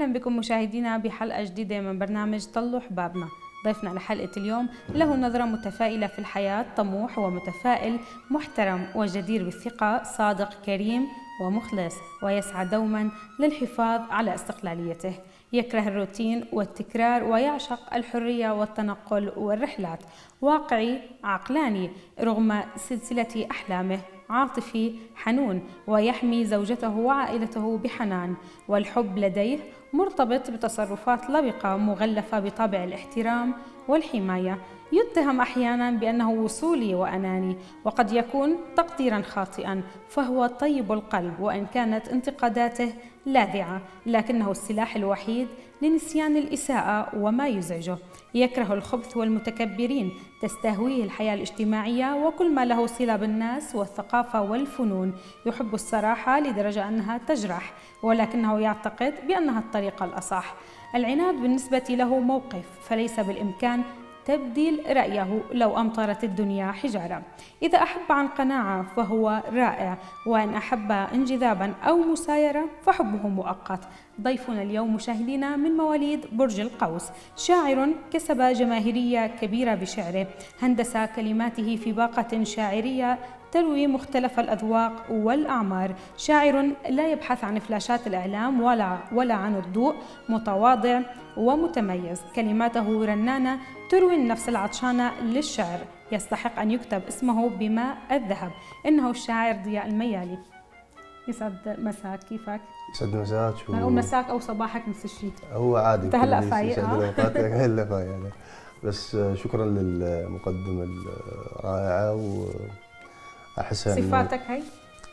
أهلا بكم مشاهدينا بحلقة جديدة من برنامج طلوا حبابنا. ضيفنا لحلقة اليوم له نظرة متفائلة في الحياة، طموح ومتفائل، محترم وجدير بالثقة، صادق كريم ومخلص، ويسعى دوما للحفاظ على استقلاليته. يكره الروتين والتكرار ويعشق الحرية والتنقل والرحلات. واقعي عقلاني رغم سلسلة أحلامه، عاطفي حنون ويحمي زوجته وعائلته بحنان، والحب لديه مرتبط بتصرفات لبقة مغلفة بطابع الاحترام والحماية. يتهم أحيانا بأنه وصولي وأناني، وقد يكون تقديرا خاطئا، فهو طيب القلب وإن كانت انتقاداته لاذعة، لكنه السلاح الوحيد لنسيان الإساءة وما يزعجه. يكره الخبث والمتكبرين، تستهويه الحياة الاجتماعية وكل ما له صلة بالناس والثقافة والفنون. يحب الصراحة لدرجة أنها تجرح، ولكنه يعتقد بأنها الطريقة الأصح. العناد بالنسبة له موقف، فليس بالإمكان تبديل رأيه لو أمطرت الدنيا حجارة. إذا أحب عن قناعة فهو رائع، وإن أحب انجذابا أو مسايرة فحبه مؤقت. ضيفنا اليوم مشاهدينا من مواليد برج القوس، شاعر كسب جماهيرية كبيرة بشعره، هندس كلماته في باقة شاعرية تروي مختلف الأذواق والأعمار. شاعر لا يبحث عن فلاشات الإعلام ولا عن الضوء، متواضع ومتميز، كلماته رنانة تروي النفس العطشانة للشعر. يستحق أن يكتب اسمه بماء الذهب. إنه الشاعر ضياء الميالي. يسعد مساك، كيفك؟ يسعد مساك. نقول مساك أو صباحك نفس الشيء. هو عادي، أنت هلأ فايق. يسعد اوقاتك هلا فايق يعني. بس شكرا للمقدمة الرائعة، وأحسها صفاتك هي؟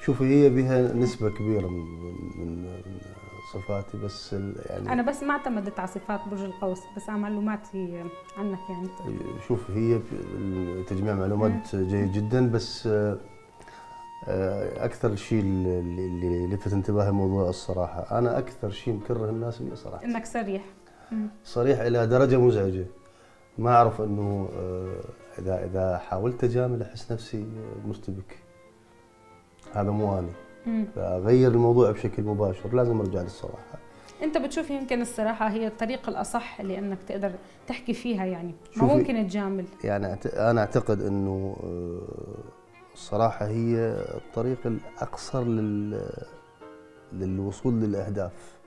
شوفي، هي بها نسبة كبيرة من صفاتي، بس يعني أنا بس ما اعتمدت على صفات برج القوس، بس على معلوماتي عنك يعني. شوفي، هي تجميع معلومات جيد جدا، بس أكثر شيء اللي لفت انتباهي موضوع الصراحة. أنا أكثر شيء مكره الناس اللي صراحة إنك صريح. صريح إلى درجة مزعجة. ما أعرف إنه إذا حاولت أجامل أحس نفسي مرتبك. هذا مو أنا. فأغير الموضوع بشكل مباشر، لازم أرجع للصراحة. أنت بتشوف يمكن الصراحة هي الطريقة الأصح لأنك تقدر تحكي فيها، يعني ما ممكن تجامل. يعني أنا أعتقد إنه الصراحة هي الطريق الأقصر للوصول للأهداف.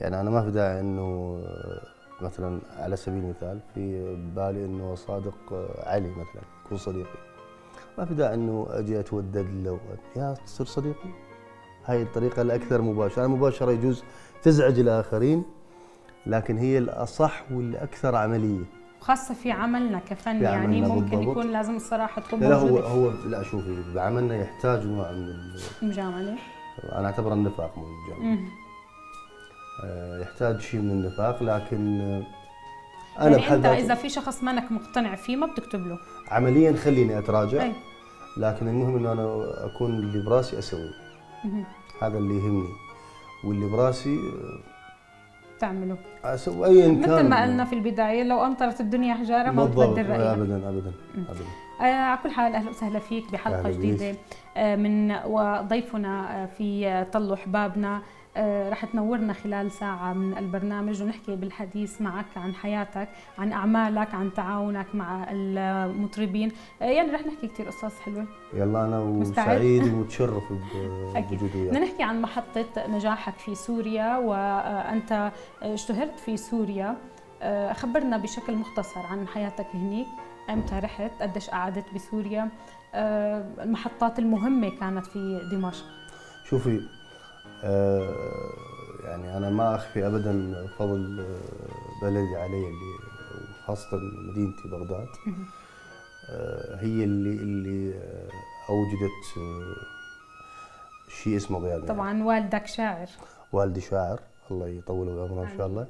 يعني أنا ما في داعي إنه مثلا على سبيل المثال في بالي إنه صادق علي مثلا يكون صديقي، ما في داعي إنه أجي أتودد له يا تصير صديقي. هاي الطريقة الأكثر مباشرة. المباشرة يجوز تزعج الآخرين، لكن هي الأصح والأكثر عملية، خاصة في عملنا كفن. يعني ممكن بالضبط. يكون لازم الصراحة تكون لا موجودة. لا شوفي، بعملنا يحتاج نوع من المجاملة. أنا أعتبر النفاق مو المجاملة. يحتاج شيء من النفاق، لكن أنا يعني أنت إذا في شخص مانك مقتنع فيه ما بتكتب له عمليا. خليني أتراجع. لكن المهم إنه أنا أكون اللي براسي أسوي. هذا اللي يهمني، واللي براسي تعمله أسوي أيا كان. مثل ما قلنا في البداية، لو أمطرت الدنيا حجارة ما بتبدل رأيك. أبدا. على كل حال أهلا وسهلا فيك بحلقة جديدة من وضيفنا في طلوا حبابنا. رح تنورنا خلال ساعة من البرنامج ونحكي بالحديث معك عن حياتك، عن أعمالك، عن تعاونك مع المطربين. يعني رح نحكي كتير قصص حلوة. يلا أنا سعيد ومتشرف بوجودي وياك. نحكي عن محطة نجاحك في سوريا، وأنت اشتهرت في سوريا. خبرنا بشكل مختصر عن حياتك هنيك. أمتى رحت؟ قديش قعدت بسوريا؟ المحطات المهمة كانت في دمشق. شوفي، يعني أنا ما أخفي أبدا فضل بلدي علي، اللي خاصة مدينتي بغداد. هي اللي أوجدت شيء اسمه ضياء. طبعا والدك شاعر. والدي شاعر، الله يطول بعمره إن شاء الله.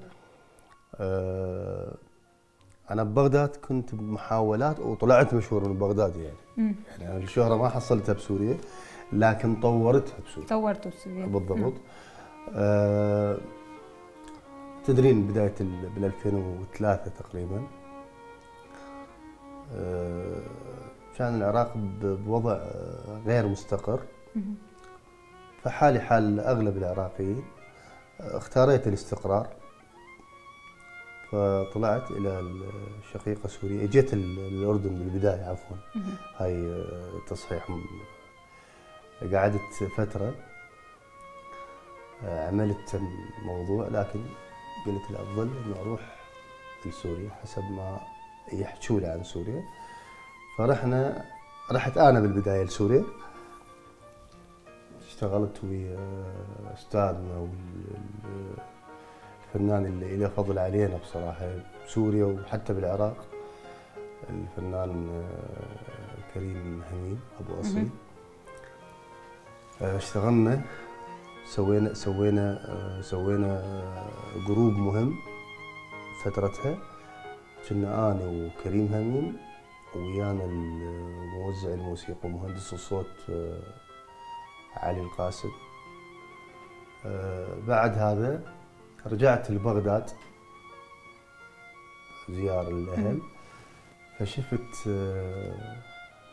أنا ببغداد كنت بمحاولات وطلعت مشهور من بغداد يعني. يعني أنا الشهرة ما حصلتها بسوريا، لكن طورتها بسوريا. طورته بسوريا بالضبط. تدرين بداية بال 2003 تقريبا كان العراق بوضع غير مستقر، فحالي حال أغلب العراقيين. اختاريت الاستقرار، فطلعت إلى الشقيقة سوريا. جيت الأردن بالبداية عفوا، هاي تصحيح. قعدت فترة عملت الموضوع، لكن قلت الأفضل إنه أروح لسوريا حسب ما يحكوا لي عن سوريا. رحت أنا بالبداية لسوريا، اشتغلت ويا أستاذنا الفنان اللي له فضل علينا بصراحة بسوريا وحتى بالعراق، الفنان كريم هميم أبو أصيل. اشتغلنا، سوينا جروب مهم فترتها. كنا أنا وكريم هميم ويانا الموزع الموسيقى ومهندس الصوت علي القاسم. بعد هذا رجعت لبغداد زيارة للأهل، فشفت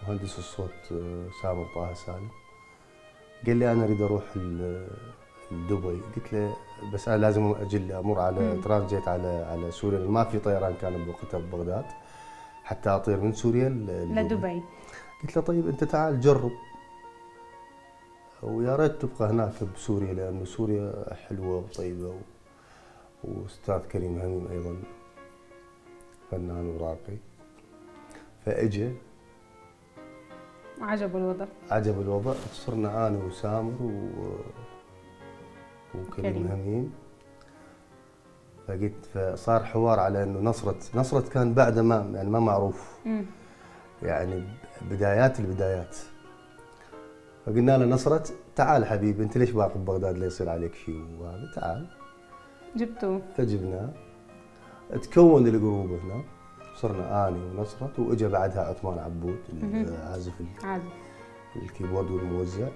مهندس الصوت سامر طه سالم، قال لي أنا أريد أروح لدبي. قلت له بس أنا لازم أمر على ترانزيت على سوريا، ما في طيران كان بوقتها ببغداد حتى أطير من سوريا لدبي. قلت له طيب أنت تعال جرب، ويا ريت تبقى هناك بسوريا، لأن سوريا حلوة وطيبة، وأستاذ كريم هميم أيضا فنان وراقي. فأجا عجب الوضع، صرنا أنا وسامر وكريم هميم. فصار حوار على إنه نصرت كان بعد ما معروف، يعني بدايات. فقلنا له نصرت تعال حبيبي، انت ليش باقي ببغداد لا يصير عليك شيء وهذا، تعال. جبتوه، فجبناه، تكون الجروب هنا، صرنا اني ونصرت، واجا بعدها عثمان عبود العازف الكيبورد والموزع،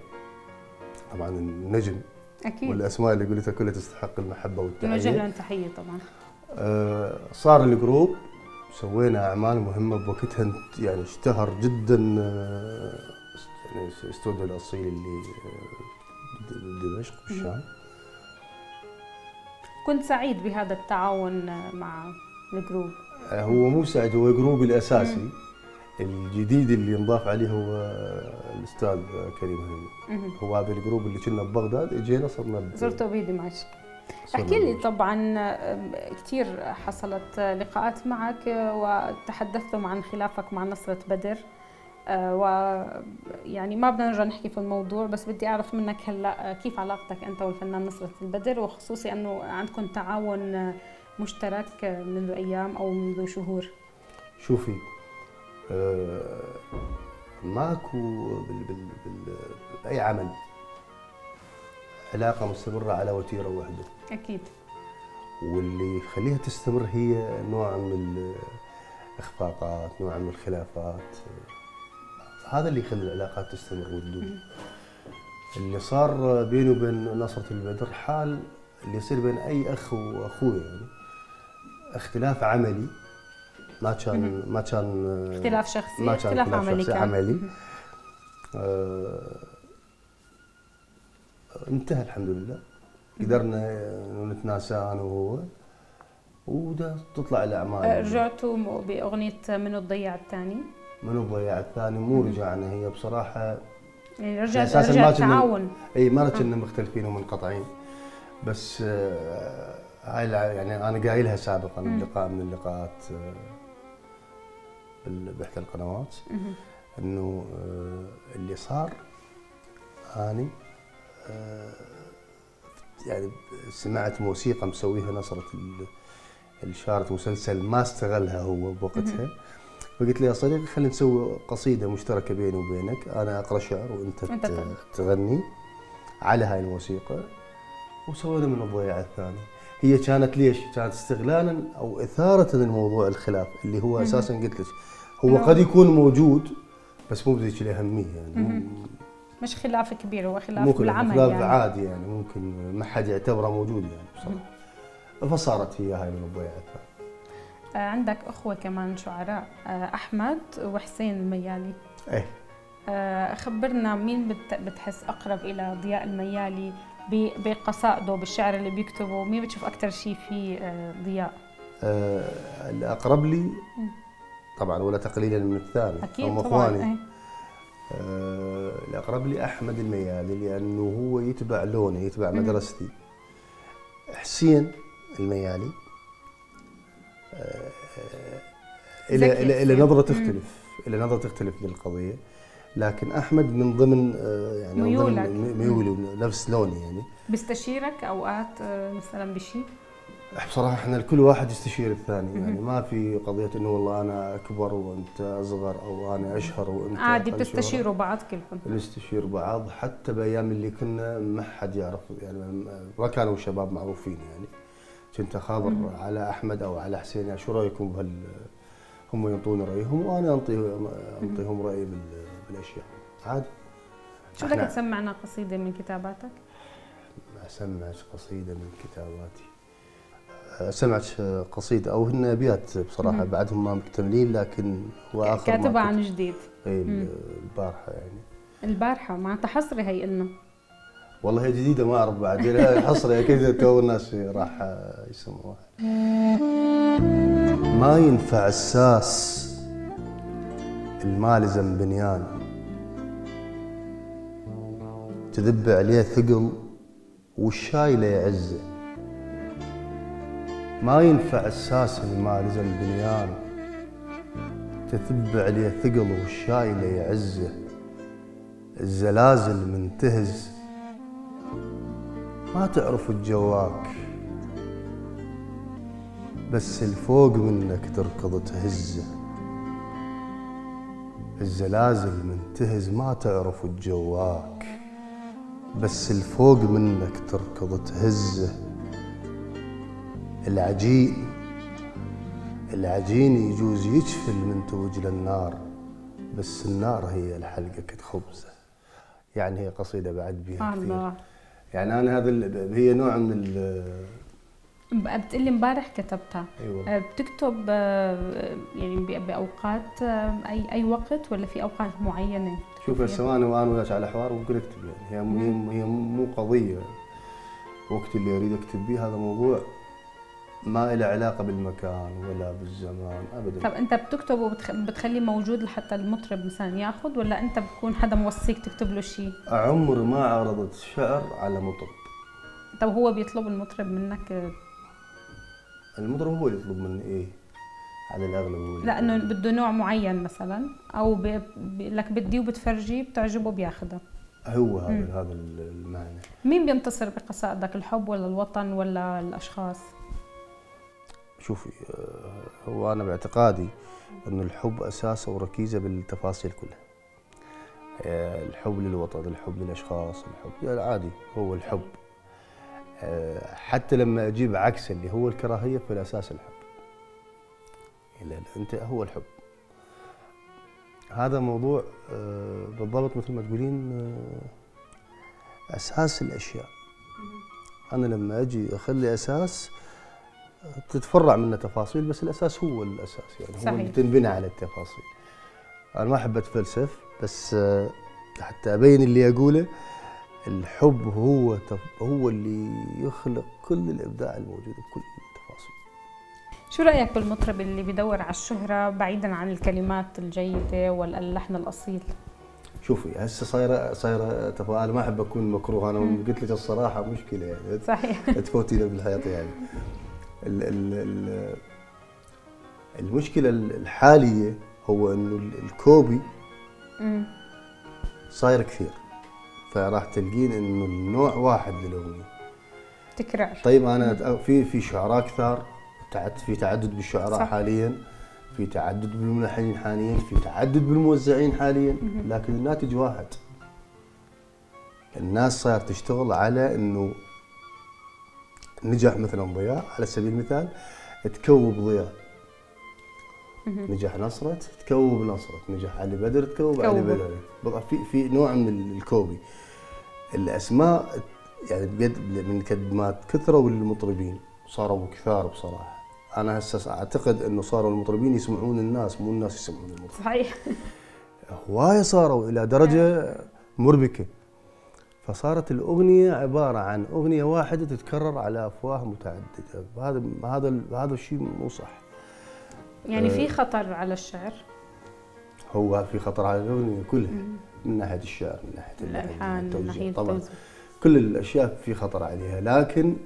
طبعا النجم اكيد، والاسماء اللي قلتها كلها تستحق المحبه والتحيه، نوجه لهم تحيه طبعا. صار الجروب، سوينا اعمال مهمه بوقتها، يعني اشتهر جدا استوديو الاصيل اللي بدمشق بالشام. كنت سعيد بهذا التعاون مع الجروب. هو مو سعيد، هو جروبي الاساسي. الجديد اللي انضاف عليه هو الاستاذ كريم هميم. هو هذا الجروب اللي كنا ببغداد، اجينا صرتوا بدمشق. احكي لي، طبعا كثير حصلت لقاءات معك وتحدثتم عن خلافك مع نصرة بدر، ويعني ما بدنا نرجع نحكي في الموضوع، بس بدي أعرف منك هلأ كيف علاقتك أنت والفنان نصرة البدر، وخصوصي أنه عندكم تعاون مشترك منذ أيام أو منذ شهور. شوفي، ماكو بأي عمل علاقة مستمرة على وتيرة واحدة. أكيد. واللي يخليها تستمر هي نوع من الإخفاقات، نوع من الخلافات، هذا اللي يخلي العلاقات تستمر وتدوم. اللي صار بيني وبين نصرة البدر حال اللي يصير بين أي أخ وأخوه، يعني اختلاف عملي، ما كان اختلاف شخصي، ما كان اختلاف عملي. انتهى الحمد لله، قدرنا نتناسى انا وهو، وده تطلع الاعمال. رجعتوا باغنيه منو الضياع الثاني؟ منو الضياع الثاني مو رجعنا، هي بصراحه يعني رجع التعاون. اي ما كنا مختلفين ومنقطعين، بس هاي يعني انا قايلها سابقا بلقاء من اللقاءات بإحدى القنوات، انه اللي صار اني يعني سمعت موسيقى مسويها نصرة الشارة، مسلسل ما استغلها هو بوقتها، فقلت له يا صديقي خلينا نسوي قصيدة مشتركة بيني وبينك، أنا أقرأ شعر وأنت تغني على هاي الموسيقى، وسوينا من الضياع الثاني. هي كانت ليش؟ كانت استغلالا أو إثارة للموضوع الخلاف اللي هو أساسا قلت لك هو قد يكون موجود بس مو بذيك الأهمية، يعني مش خلاف كبير، هو خلاف بالعمل، خلاف يعني عادي، يعني ممكن ما حد يعتبره موجود يعني بصراحة. فصارت هي هاي من الضياع الثاني. عندك أخوة كمان شعراء، أحمد وحسين الميالي. إيه. خبرنا مين بتحس أقرب إلى ضياء الميالي، بقصائده بالشعر اللي بيكتبه؟ مين بتشوف أكثر شيء فيه ضياء؟ الأقرب لي طبعا ولا تقليلا من الثاني، أكيد هم طبعا. اخواني. الأقرب لي أحمد الميالي لأنه هو يتبع لوني، يتبع مدرستي. حسين الميالي إلى نظرة تختلف، إلى نظرة تختلف للقضية، لكن أحمد من ضمن يعني ميولي نفس لوني يعني. بيستشيرك أوقات مثلا بشيء؟ بصراحة احنا كل واحد يستشير الثاني، يعني ما في قضية انه والله انا اكبر وانت اصغر او انا اشهر وانت عادي بتستشيروا بعض كلكم؟ نستشير بعض، حتى بايام اللي كنا ما حد يعرف، يعني ما كانوا شباب معروفين يعني. كنت اخابر على احمد او على حسين يعني شو رايكم هم ينطوني رايهم وانا انطيهم رايي بالاشياء عادي. شو بدك تسمعنا قصيدة من كتاباتك؟ اسمعك قصيدة من كتاباتي. سمعت قصيدة أو هن أبيات بصراحة بعدهم ما مكتملين، لكن هو آخر كاتبها عن جديد. إيه البارحة يعني. البارحة معناتها حصري هي إلنا؟ والله هي جديدة ما أعرف بعد، الحصري أكيد تو الناس راح يسموها. ما ينفع الساس المالزم بنيان، تذب عليه ثقل والشايله يعزه. ما ينفع الساس المالزم بنيان، تثب عليه ثقل والشايله يعزه. الزلازل منتهز ما تعرف الجواك، بس الفوق منك تركض تهزه. الزلازل منتهز ما تعرف الجواك، بس الفوق منك تركض تهزه. العجين يجوز يجفل من توج للنار، بس النار هي الحلقة خبزه. يعني هي قصيدة بعد بيها كثير. يعني أنا هي نوع من بتقلي امبارح كتبتها. أيوة. بتكتب يعني بأوقات أي وقت ولا في أوقات معينة؟ شوف هسه أنا وياك على حوار ممكن أكتب، يعني هي مو قضية وقت اللي أريد أكتب به، هذا موضوع ما له علاقة بالمكان ولا بالزمان أبدا. طب أنت بتكتب وبتخليه موجود لحتى المطرب مثلا ياخذ، ولا أنت بتكون حدا موصيك تكتب له شيء؟ عمري ما عرضت شعر على مطرب. طب هو بيطلب المطرب منك؟ المطرب هو اللي يطلب مني إيه على الأغلب هو. لا إنه بده نوع معين مثلا، أو لك بدي وبتفرجيه بتعجبه بياخذها. هو هذا المعنى. مين بينتصر بقصائدك، الحب ولا الوطن ولا الأشخاص؟ شوفي هو أنا باعتقادي إنه الحب أساسه وركيزه بالتفاصيل كلها. الحب للوطن، الحب للأشخاص، الحب يعني عادي هو الحب. حتى لما أجيب عكس اللي هو الكراهية في الأساس الحب. لا أنت هو الحب. هذا موضوع بالضبط مثل ما تقولين أساس الأشياء. أنا لما أجي أخلي أساس تتفرع منه تفاصيل، بس الأساس هو الأساس، يعني صحيح. هو اللي تنبنى على التفاصيل. أنا ما أحب أتفلسف، بس حتى أبين اللي أقوله، الحب هو اللي يخلق كل الإبداع الموجود بكل التفاصيل. شو رأيك بالمطرب اللي بيدور على الشهرة بعيداً عن الكلمات الجيدة واللحن الأصيل؟ شوفي هسه صايره انا ما احب اكون مكروه، انا قلت لك الصراحه مشكله يعني. صحيح. تفوتينا بالحيط يعني. المشكله الحاليه هو انه الكوبي صاير كثير، فراح تلقين انه النوع واحد للاغنيه تكرار. طيب انا في شعراء كثار، في تعدد بالشعراء صح. حاليا في تعدد بالملحنين حاليا، في تعدد بالموزعين حاليا، لكن الناتج واحد. الناس صار تشتغل على انه نجح مثلا ضياء على سبيل المثال تكوب ضياء، نجح نصرت تكوب نصرت، نجح علي بدر تكوب علي بدر. في نوع من الكوبي. الاسماء يعني من قد ما كثروا المطربين صاروا كثار بصراحه. أنا هسه أعتقد إنه صاروا المطربين يسمعون الناس، مو الناس يسمعون المطربين. صحيح. هواية صاروا إلى درجة مربكة. فصارت الأغنية عبارة عن أغنية واحدة تتكرر على أفواه متعددة. هذا الشيء مو صح. يعني في خطر على الشعر؟ هو في خطر على الأغنية كلها، من ناحية الشعر، من ناحية الألحان، من ناحية طبعا التوزيع. كل الأشياء في خطر عليها، لكن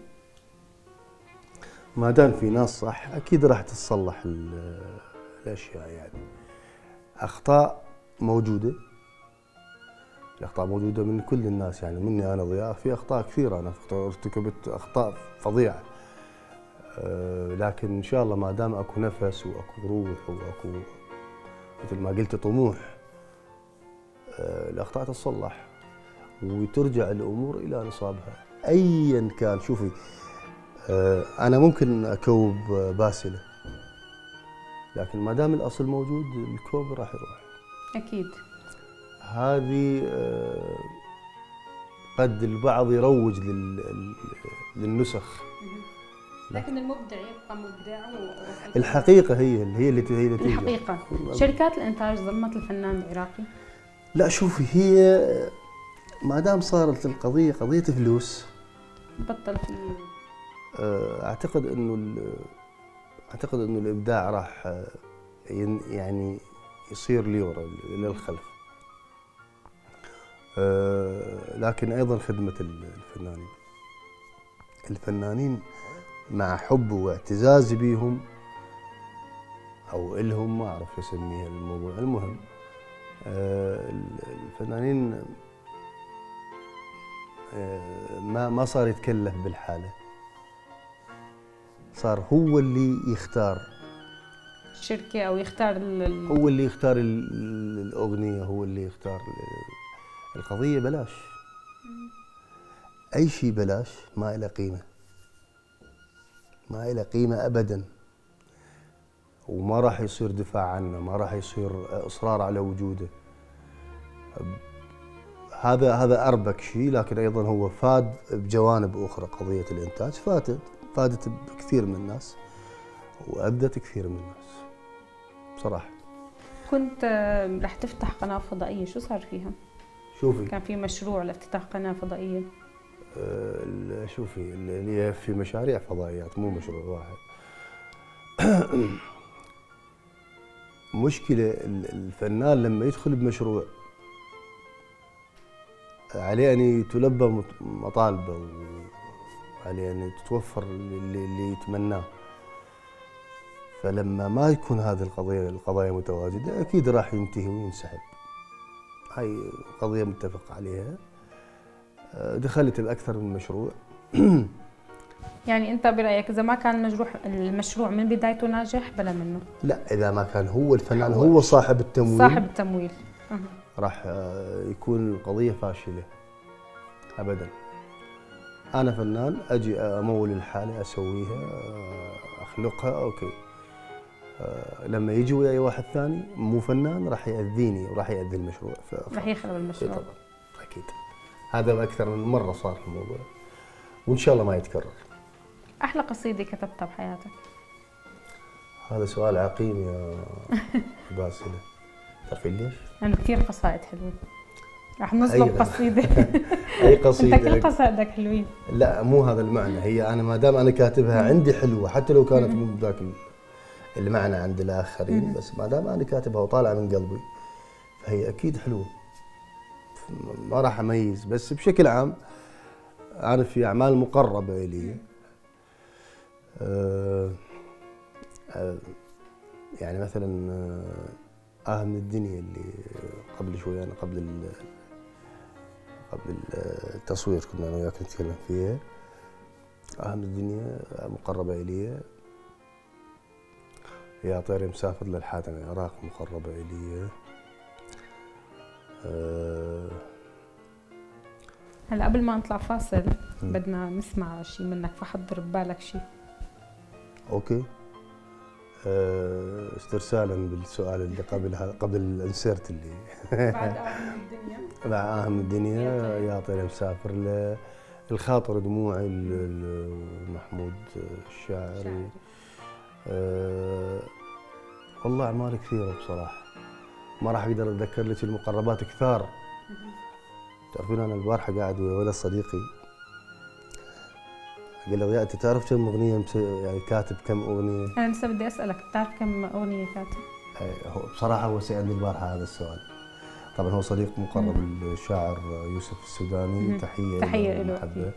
ما دام في ناس صح أكيد راح تتصلح الأشياء. يعني أخطاء موجودة، الأخطاء موجودة من كل الناس، يعني مني أنا ضياء في أخطاء كثيرة، أنا ارتكبت أخطاء فظيعة. لكن إن شاء الله ما دام أكو نفس وأكو روح وأكو مثل ما قلت طموح، الأخطاء تتصلح وترجع الأمور إلى نصابها أيا كان. شوفي، أنا ممكن أكوب باسلة، لكن ما دام الأصل موجود الكوب راح يروح. أكيد. هذه قد البعض يروج للنسخ، لكن المبدع يبقى مبدع. الحقيقة هي اللي تنجح. الحقيقة شركات الإنتاج ظلمت الفنان العراقي؟ لا شوفي، هي ما دام صارت القضية قضية فلوس بطل في أعتقد إنه الإبداع راح يعني يصير ليورا للخلف. لكن أيضا خدمة الفنانين مع حب واعتزازي بيهم أو إلهم، ما أعرف أسميها الموضوع. المهم الفنانين ما صار يتكلف بالحالة، صار هو اللي يختار الشركة أو يختار هو اللي يختار الأغنية، هو اللي يختار القضية. بلاش أي شيء، بلاش، ما إله قيمة، ما إله قيمة أبداً، وما راح يصير دفاع عنه، ما راح يصير إصرار على وجوده. هذا أربك شيء، لكن أيضاً هو فاد بجوانب أخرى. قضية الإنتاج فادت بكثير من الناس وأبدت كثير من الناس بصراحة. كنت رح تفتح قناة فضائية، شو صار فيها؟ شوفي، كان في مشروع لافتتاح قناة فضائية. شوفي، اللي هي في مشاريع فضائيات، مو مشروع واحد. مشكلة الفنان لما يدخل بمشروع عليه أن يتلبى مطالبه، وعليه أن تتوفر اللي يتمناه. فلما ما يكون هذه القضايا متواجدة أكيد راح ينتهي وينسحب. هاي قضية متفق عليها. دخلت بأكثر من مشروع. يعني أنت برأيك إذا ما كان المشروع من بدايته ناجح بلا منه؟ لا، إذا ما كان هو الفنان هو صاحب التمويل راح يكون القضية فاشلة أبداً. أنا فنان أجي أمول الحالة، أسويها، أخلقها، أوكي. لما يجي وياي واحد ثاني مو فنان راح يأذيني وراح يأذي المشروع، راح يخرب المشروع. طبعا أكيد. هذا أكثر من مرة صار الموضوع، وإن شاء الله ما يتكرر. أحلى قصيدة كتبتها بحياتك؟ هذا سؤال عقيم يا باسلة. تعرفين ليش؟ لأنه كثير قصائد حلوة. رح نظلم قصيدة. أي قصيدة؟ أنت كل قصائدك حلوين. لا، مو هذا المعنى. هي أنا ما دام أنا كاتبها عندي حلوة، حتى لو كانت مو بذاك المعنى عند الآخرين، بس ما دام أنا كاتبها وطالعة من قلبي فهي أكيد حلوة. ما راح أميز، بس بشكل عام أنا في أعمال مقربة إلي. يعني مثلا من الدنيا اللي قبل شوي، أنا قبل التصوير كنا أنا وياك نتكلم فيها. من الدنيا مقربة إلي. يا طيري مسافر للحاتم العراق مقربة إلي. هلا قبل ما نطلع فاصل بدنا نسمع شيء منك، فحضر ببالك شيء. اوكي. استرسالا بالسؤال اللي قبل الانسيرت اللي بعد من الدنيا. بعد من الدنيا يا طيري مسافر الخاطر دموعي محمود الشاعري. والله أعمال كثيرة بصراحة، ما راح أقدر أتذكر لك. المقربات كثار تعرفين انا البارحه قاعد ويا ولد صديقي، قال لي ضياء انت تعرف كم اغنيه يعني كاتب كم اغنيه؟ انا لسه بدي اسالك، بتعرف كم اغنيه كاتب؟ هو بصراحه هو سالني البارحه هذا السؤال. طبعا هو صديق مقرب الشاعر يوسف السوداني، تحيه له محبه،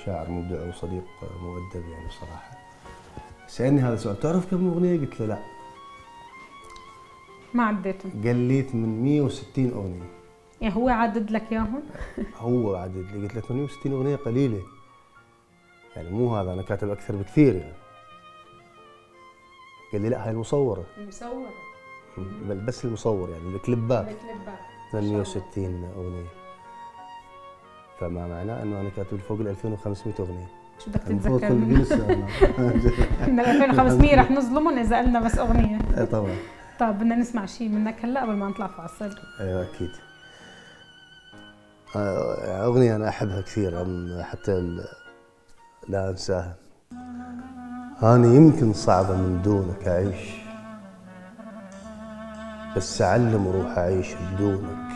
شاعر مبدع وصديق مؤدب يعني بصراحه. سالني هذا السؤال، تعرف كم اغنيه؟ قلت له لا. ما عديتهم؟ قال لي 860 اغنيه. يعني هو عدد لك اياهم؟ هو عدد لي. قلت له 860 اغنيه قليله، يعني مو هذا، انا كاتب اكثر بكثير يعني. قال لي لا هاي المصوره. المصوره؟ بس المصور يعني الكليبات. 68 اغنيه. فما معناه انه انا كاتب فوق ال 2500 اغنيه. شو بدك المفروض تتذكر كل منهم؟ من ال 2500 رح نظلمهم اذا قلنا بس اغنيه. طبعا. طيب بدنا نسمع شيء منك هلا قبل ما نطلع فاصل. ايوه اكيد. اغنيه انا احبها كثير، حتى لا انساها. أنا يمكن صعبة من دونك أعيش، بس أعلم وروح أعيش بدونك،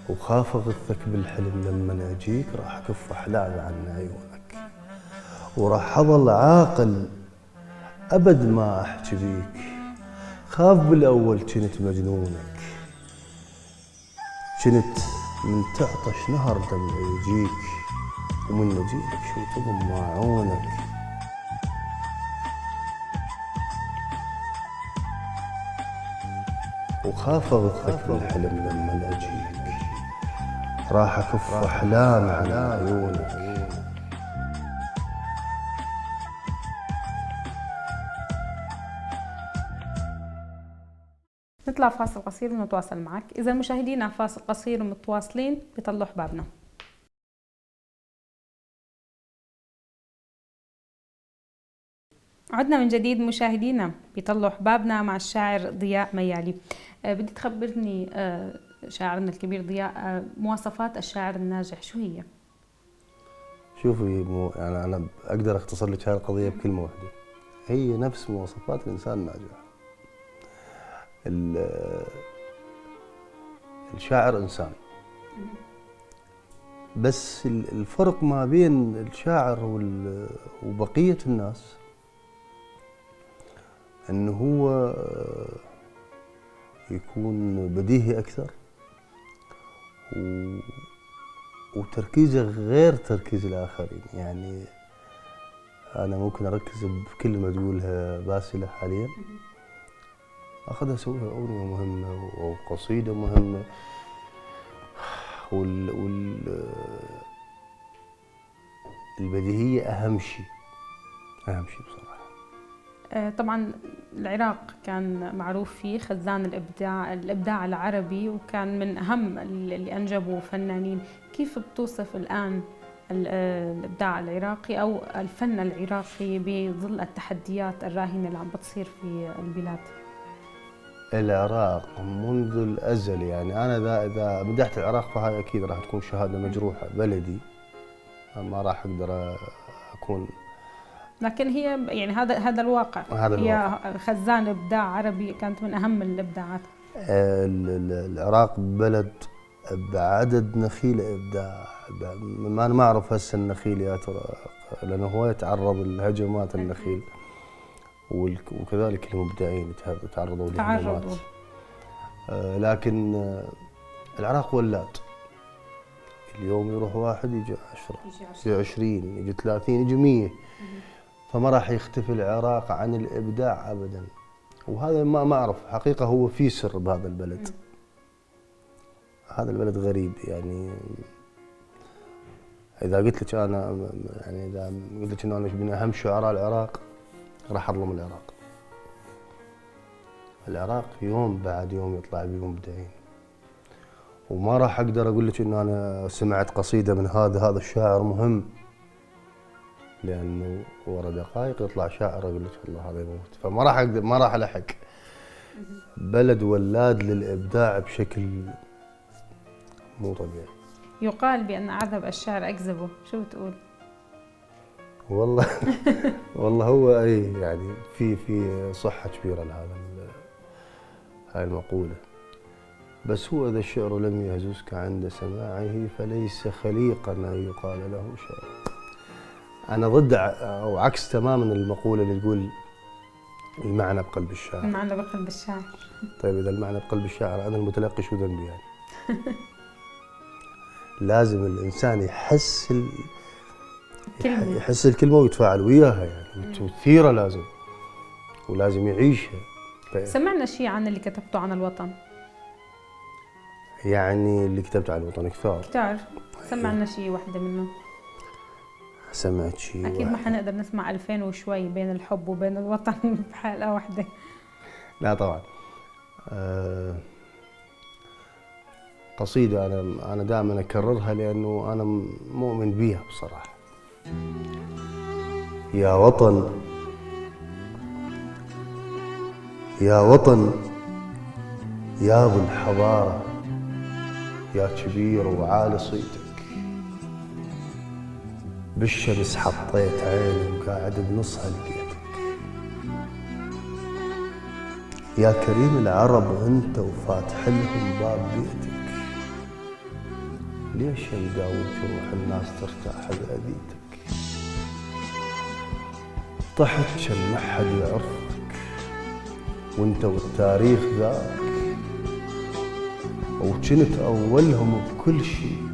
وخاف أغثك بالحلم لما أجيك، راح أكف أحلامي عن عيونك، وراح أظل عاقل أبد ما أحكي بيك، خاف بالأول كنت مجنونك، كنت من تعطش نهر دمع يجيك، ومن نجيلك شو تضم معونك، وخاف أغثك بالحلم لما أجيك، راح أكف أحلامي عن عيونك. نطلع فاصل قصير ونتواصل معك. إذا المشاهدين فاصل قصير ومتواصلين بيطلعوا حبابنا. عدنا من جديد مشاهدينا بيطلعوا حبابنا مع الشاعر ضياء ميالي. بدي تخبرني شاعرنا الكبير ضياء، مواصفات الشاعر الناجح شو هي؟ شوفي يعني أنا أقدر أختصر لك هذه القضية بكلمة واحدة، هي نفس مواصفات الإنسان الناجح. الشاعر إنسان، بس الفرق ما بين الشاعر وبقية الناس أنه هو يكون بديهي أكثر، وتركيزه غير تركيز الآخرين. يعني أنا ممكن أركز بكلمة تقولها باسلة حاليا، أخذها أسويها أغنية مهمة أو قصيدة مهمة، البديهية أهم شيء بصراحة. طبعا العراق كان معروف فيه خزان الإبداع العربي، وكان من أهم اللي أنجبوا فنانين. كيف بتوصف الآن الإبداع العراقي أو الفن العراقي بظل التحديات الراهنة اللي عم بتصير في البلاد؟ العراق منذ الأزل، يعني أنا إذا مدحت العراق فهذا أكيد راح تكون شهادة مجروحة. بلدي ما راح أقدر أكون، لكن هي يعني هذا الواقع. هي خزان إبداع عربي، كانت من أهم الإبداعات. العراق بلد بعدد نخيل إبداع، ما أعرف هسه النخيل يا ترى، لأنه هو يتعرض لهجمات النخيل، وكذلك المبدعين تعرضوا لهجمات. لكن العراق ولاد، اليوم يروح واحد يجي 10 يجي 20 يجي 30 يجي 100، فما راح يختفي العراق عن الإبداع أبدا. وهذا ما أعرف حقيقة، هو في سر بهذا البلد. هذا البلد غريب، يعني إذا قلت لك أنا، يعني إذا قلت لك إنه أنا من أهم شعراء العراق راح أظلم العراق. العراق يوم بعد يوم يطلع بيه مبدعين، وما راح أقدر أقول لك إنه أنا سمعت قصيدة من هذا الشاعر مهم، لأنه ورا دقائق يطلع شاعر أقول لك والله هذا يموت، فما راح أقدر، ما راح ألحق. بلد ولاد للإبداع بشكل مو طبيعي. يقال بأن أعذب الشعر أكذبه، شو بتقول؟ والله والله هو أي يعني في صحة كبيرة لهذا هاي المقولة. بس هو إذا الشعر لم يهززك عند سماعه فليس خليقا أن يقال له شعر. أنا ضد أو عكس تماما المقولة اللي تقول المعنى بقلب الشاعر. المعنى بقلب الشاعر. طيب إذا المعنى بقلب الشاعر، أنا المتلقي شو ذنبي يعني؟ لازم الإنسان يحس يحس الكلمة ويتفاعل وياها يعني، وتثيره لازم، ولازم يعيشها. سمعنا شيء عن اللي كتبته عن الوطن. يعني اللي كتبت عن الوطن كتار. سمعنا شيء واحدة منهم. سمعت شيء أكيد ما حنقدر نسمع 2000 وشوي بين الحب وبين الوطن بحلقة واحدة. لا طبعا. قصيدة أنا دائما أكررها لأنه أنا مؤمن بيها بصراحة. يا وطن يا وطن يا ابو الحضارة، يا كبير وعالي صيتك، بالشمس حطيت عيني وقاعد بنصها لقيتك. يا كريم العرب انت وفاتح لهم باب بيتك، ليش مداوم تروح الناس ترتاح بأذيتك؟ طحت كان ما حد يعرفك وانت والتاريخ ذاك، وكنت اولهم بكل شيء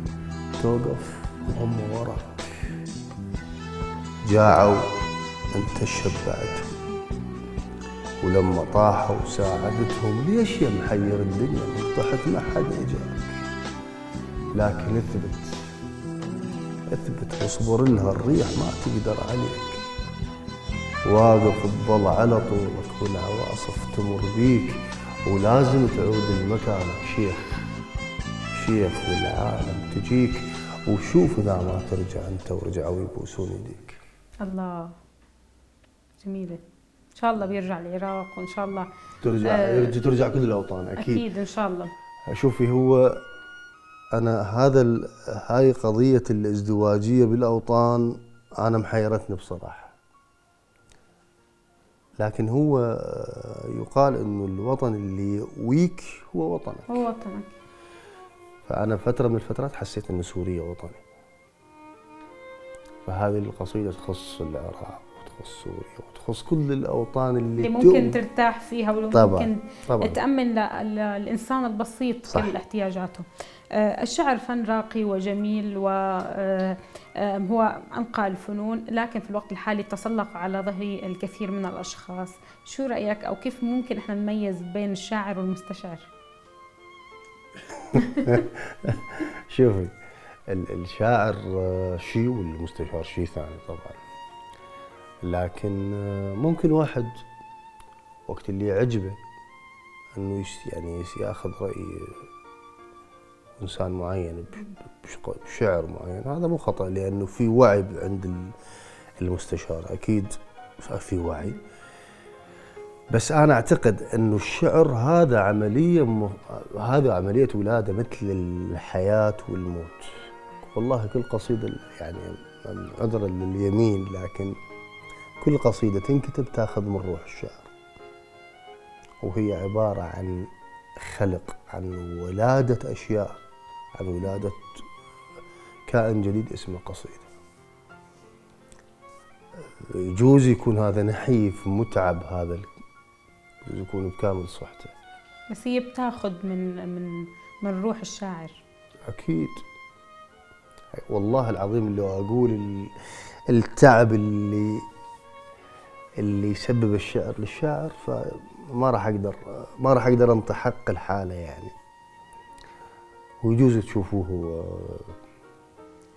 توقف وهم وراك. جاعوا انت شبعتهم، ولما طاحوا ساعدتهم، ليش يا محير الدنيا من طحت ما حد اجاك؟ لكن اثبت واصبر لها الريح ما تقدر عليك، واقف تظل على طولك والعواصف تمر بيك، ولازم تعود لمكانك شيخ والعالم تجيك، وشوف إذا ما ترجع أنت ورجعوا يبوسون يديك. الله، جميلة. إن شاء الله بيرجع العراق، وإن شاء الله ترجع كل الأوطان أكيد إن شاء الله. شوفي، هو أنا هاي قضية الازدواجية بالأوطان أنا محيرتني بصراحة، لكن هو يقال إنه الوطن اللي يقويك هو وطنك. هو وطنك. فأنا فترة من الفترات حسيت إن سوريا وطني، فهذه القصيدة تخص العراق وتخص سوريا وتخص كل الأوطان اللي ممكن ترتاح فيها، وممكن طبعاً. تأمن للإنسان البسيط صح. كل احتياجاته. الشعر فن راقي وجميل، وهو أنقى الفنون، لكن في الوقت الحالي تسلق على ظهر الكثير من الأشخاص. شو رأيك، أو كيف ممكن إحنا نميز بين الشاعر والمستشعر؟ شوفي، الشاعر شيء والمستشار شيء ثاني طبعا، لكن ممكن واحد وقت اللي يعجبه انه يعني ياخذ راي انسان معين بشعر معين، هذا مو خطا، لانه في وعي عند المستشار، اكيد في وعي. بس انا اعتقد انه الشعر هذا عمليه ولاده مثل الحياه والموت. والله كل قصيده يعني عذرا لليمين، لكن كل قصيده تنكتب تاخذ من روح الشاعر، وهي عباره عن خلق، عن ولاده اشياء، عن ولاده كائن جديد اسمه قصيده. يجوز يكون هذا نحيف متعب، هذا يكون بكامل صحته، بس هي بتاخذ من روح الشاعر. اكيد. والله العظيم لو اقول التعب اللي يسبب الشعر للشاعر، فما راح اقدر انطي حق الحاله يعني، ويجوز تشوفوه.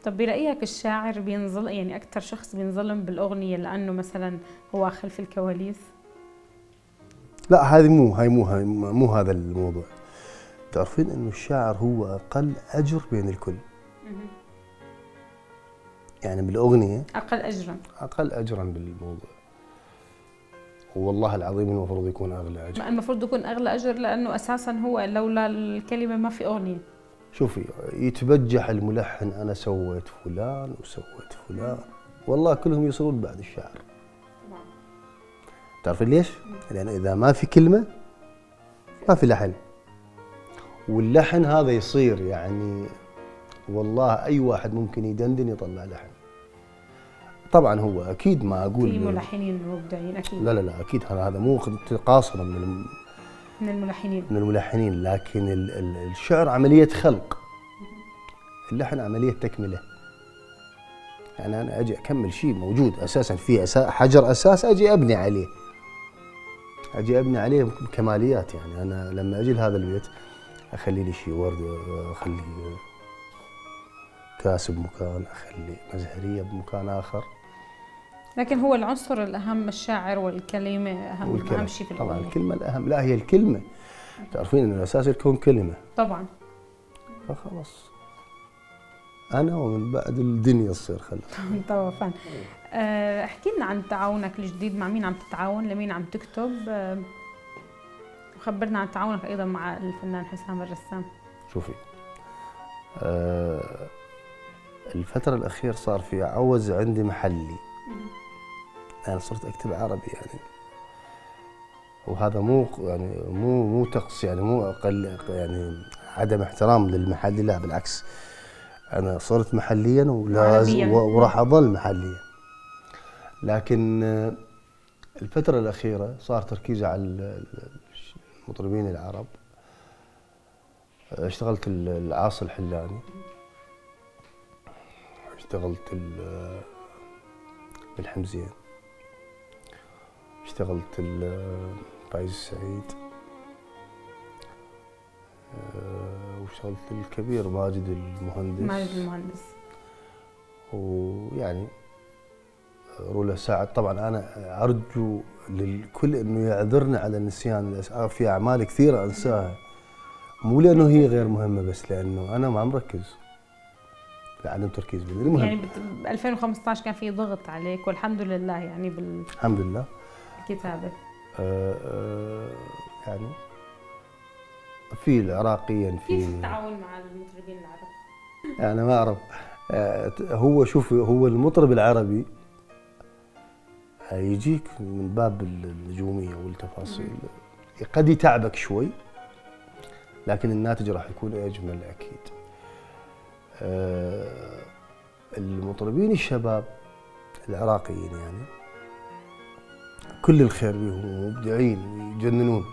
طب برأيك الشاعر بينظلم، يعني أكثر شخص بينظلم بالأغنية لأنه مثلا هو خلف الكواليس؟ لا، هذه مو هذا الموضوع. تعرفين انه الشاعر هو اقل اجر بين الكل، يعني بالاغنيه اقل اجرا بالموضوع. والله العظيم المفروض يكون اغلى اجر. المفروض يكون اغلى اجر، لانه اساسا هو لولا الكلمه ما في اغنيه. شوفي، يتبجح الملحن انا سويت فلان وسويت فلان، والله كلهم يصيرون بعد الشاعر. تعرفين ليش؟ لان اذا ما في كلمه ما في لحن، واللحن هذا يصير يعني والله أي واحد ممكن يدندن يطلع لحن. طبعا هو أكيد ما أقول في ملحنين مبدعين أكيد. لا لا لا أكيد هذا مو قاصرا من الملحنين. من الملحنين، لكن الشعر عملية خلق، اللحن عملية تكملة. يعني أنا أجي أكمل شيء موجود أساسا فيه حجر أساس، أجي أبني عليه بكماليات. يعني أنا لما أجي لهذا البيت أخلي لي شيء ورد، أخلي كاس بمكان، أخلي مزهرية بمكان آخر. لكن هو العنصر الأهم الشاعر والكلمة أهم شيء في الأغنية. طبعا الكلمة الأهم، لا هي الكلمة. تعرفين إن الأساس الكون كلمة. طبعا. فخلاص أنا ومن بعد الدنيا تصير خلق. طبعا. احكي لنا عن تعاونك الجديد، مع مين عم تتعاون، لمين عم تكتب، وخبرنا عن تعاونك أيضا مع الفنان حسام الرسام. شوفي، الفترة الأخيرة صار في عوز عندي محلي. أنا صرت أكتب عربي يعني، وهذا مو تقص، يعني مو أقل يعني عدم احترام للمحلي، لا بالعكس، أنا صرت محليا ولازم وراح أظل محليا. لكن الفترة الأخيرة صار تركيزي على المطربين العرب. اشتغلت العاصي الحلاني، اشتغلت بالحمزين، اشتغلت فايز السعيد، واشتغلت الكبير ماجد المهندس. ويعني رولا سعد. طبعا انا ارجو للكل انه يعذرنا على النسيان، في اعمال كثيره انساها، مو لانه هي غير مهمه، بس لانه انا ما مركز، لعدم تركيز بدي. المهم يعني ب 2015 كان في ضغط عليك، والحمد لله يعني الحمد لله بالكتابه. يعني في العراقيا كيف التعاون مع المطربين العرب؟ يعني ما اعرف. هو شوف، هو المطرب العربي يجيك من باب النجوميه والتفاصيل، قد يتعبك شوي، لكن الناتج راح يكون اجمل اكيد. المطربين الشباب العراقيين يعني كل الخير بهم، مبدعين يجننون،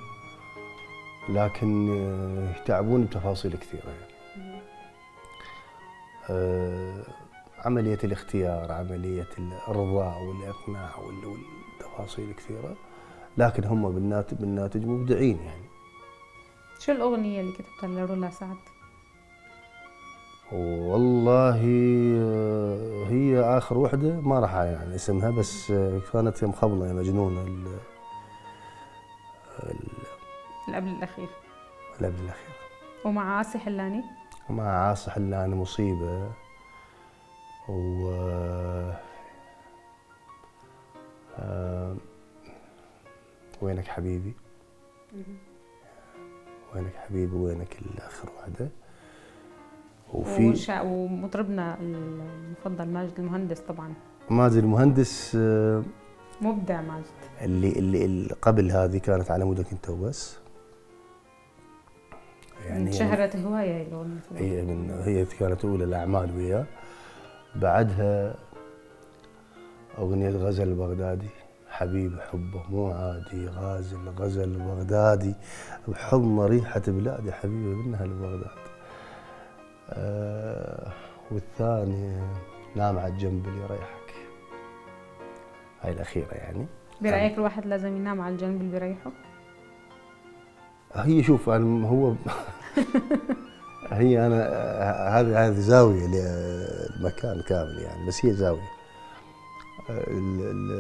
لكن يتعبون بتفاصيل كثيره يعني. عمليه الاختيار، عمليه الارضاء والاقناع والتفاصيل كثيره، لكن هم بالناتج مبدعين يعني. شو الاغنيه اللي كتبتها لرولا سعد؟ والله هي اخر وحده ما راح يعني اسمها، بس كانت يا مخبله يا مجنونه. قبل الاخير. ومع عاصي حلاني؟ مع عاصي حلاني مصيبه. و وينك حبيبي، وينك الاخر وحده. ومطربنا المفضل ماجد المهندس. طبعا ماجد المهندس مبدع. ماجد اللي قبل هذه كانت على مودك انت وبس، يعني انشهرت هوايه هي كانت اولى الاعمال وياه. بعدها اغنيه غزل بغدادي، حبيب حبه مو عادي، غزل بغدادي، بحضن ريحه بلادي، حبيبي منها لبغداد. والثاني نام على الجنب اللي يريحك، هاي الأخيرة يعني. برأيك الواحد لازم ينام على الجنب اللي بيريحه؟ هي شوف أنا هو هي أنا هذه زاوية للمكان كامل يعني، بس هي زاوية.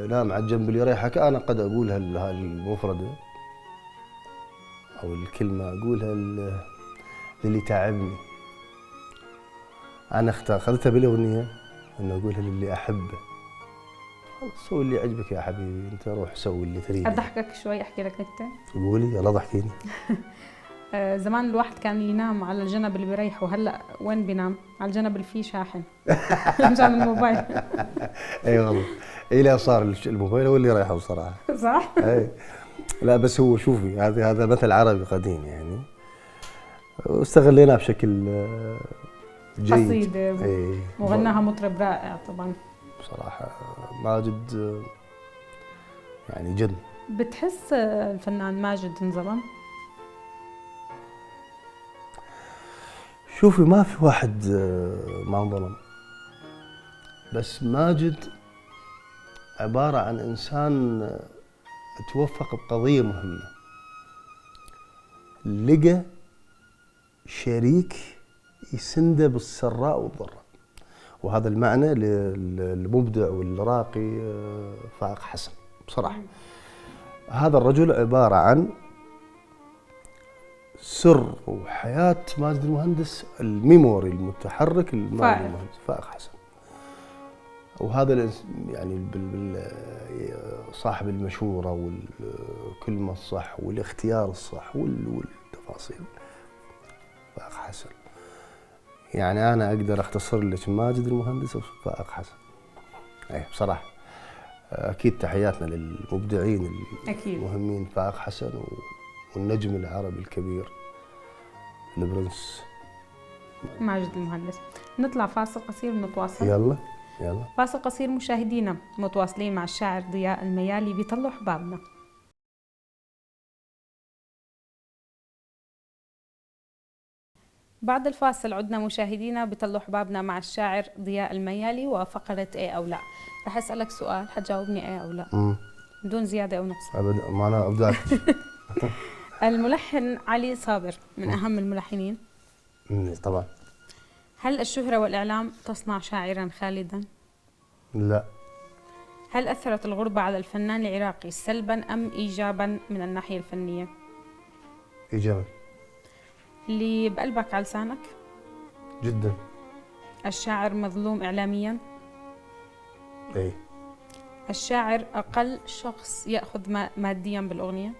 نام على الجنب اللي يريحك، أنا قد أقولها المفردة أو الكلمة أقولها للي تعبني. أنا أخذتها بالأغنية إنه أقولها للي أحبه، خلاص سوي اللي يعجبك يا حبيبي، أنت روح سوي اللي تريده. أضحكك شوي، أحكي لك نكتة؟ قولي يلا ضحكيني. زمان الواحد كان ينام على الجنب اللي بيريحه، هلا وين بينام؟ على الجنب اللي فيه شاحن مشان الموبايل. اي والله، اي لا صار الموبايل هو اللي يريحه بصراحه. صح؟ اي لا بس هو شوفي، هذا مثل عربي قديم يعني. واستغليناه بشكل جيد. قصيدة إيه. وغناها مطرب رائع طبعا. بصراحة ماجد يعني جن. بتحس الفنان ماجد انظلم؟ شوفي، ما في واحد ما انظلم، بس ماجد عبارة عن إنسان توفق بقضية مهمة، لقى شريك يسنده بالسراء والضراء، وهذا المعنى للمبدع والراقي فائق حسن. بصراحة هذا الرجل عبارة عن سر وحياة ماجد المهندس، الميموري المتحرك لماجد المهندس فائق حسن. وهذا يعني صاحب المشورة والكلمة الصح والاختيار الصح والتفاصيل فائق حسن. يعني أنا أقدر أختصر لك ماجد المهندس فائق حسن. أي بصراحة أكيد تحياتنا للمبدعين المهمين فائق حسن والنجم العربي الكبير البرنس ماجد المهندس. نطلع فاصل قصير ونتواصل. يلا فاصل قصير مشاهدينا، متواصلين مع الشاعر ضياء الميالي بيطلوا حبابنا. بعد الفاصل عدنا مشاهدينا بطلوا حبابنا مع الشاعر ضياء الميالي وفقرة ايه او لا. رح اسألك سؤال حتجاوبني ايه او لا بدون زيادة او نقص. ابدا، ما انا ابداك. الملحن علي صابر من اهم الملحنين. طبعا. هل الشهرة والاعلام تصنع شاعرا خالدا؟ لا. هل اثرت الغربة على الفنان العراقي سلبا ام ايجابا من الناحية الفنية؟ ايجابا. اللي بقلبك على لسانك؟ جدا. الشاعر مظلوم إعلاميا؟ اي. الشاعر أقل شخص يأخذ ماديا بالأغنية؟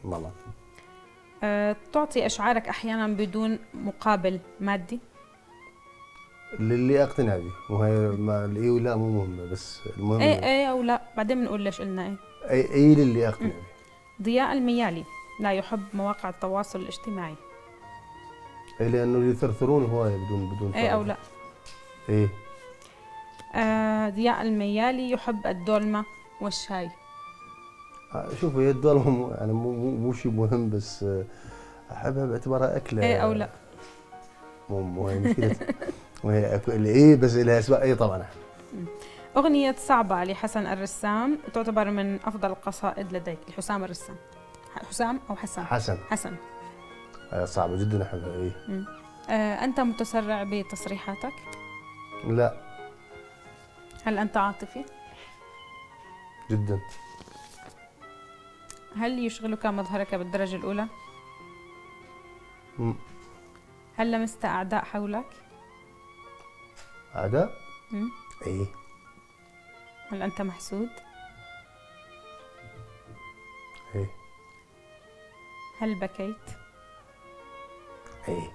والله. تعطي أشعارك أحيانا بدون مقابل مادي؟ للي أقتنع به، وهي الإي ولا مو مهمة، بس المهم إيه أو لا، بعدين بنقول ليش قلنا إيه. أي للي أقتنع به. ضياء الميالي لا يحب مواقع التواصل الاجتماعي. اي، لانه يثرثرون هوايه بدون اي او لا؟ ايه. ضياء الميالي يحب الدولمه والشاي. شوفوا، هي الدولمه يعني مو شيء مهم، بس احبها باعتبارها اكله. اي او لا؟ مو هي مشكله. وهي ايه، بس لها اسباب. اي طبعا. اغنيه صعبه لحسن الرسام تعتبر من افضل القصائد لديك لحسام الرسام. حسام او حسن؟ حسن. صعبة جدا، أحبها. إيه. أنت متسرع بتصريحاتك؟ لا. هل أنت عاطفي؟ جدا. هل يشغلك مظهرك بالدرجة الأولى؟ هل لمست أعداء حولك؟ أعداء؟ إيه. هل أنت محسود؟ إيه. هل بكيت؟ ايه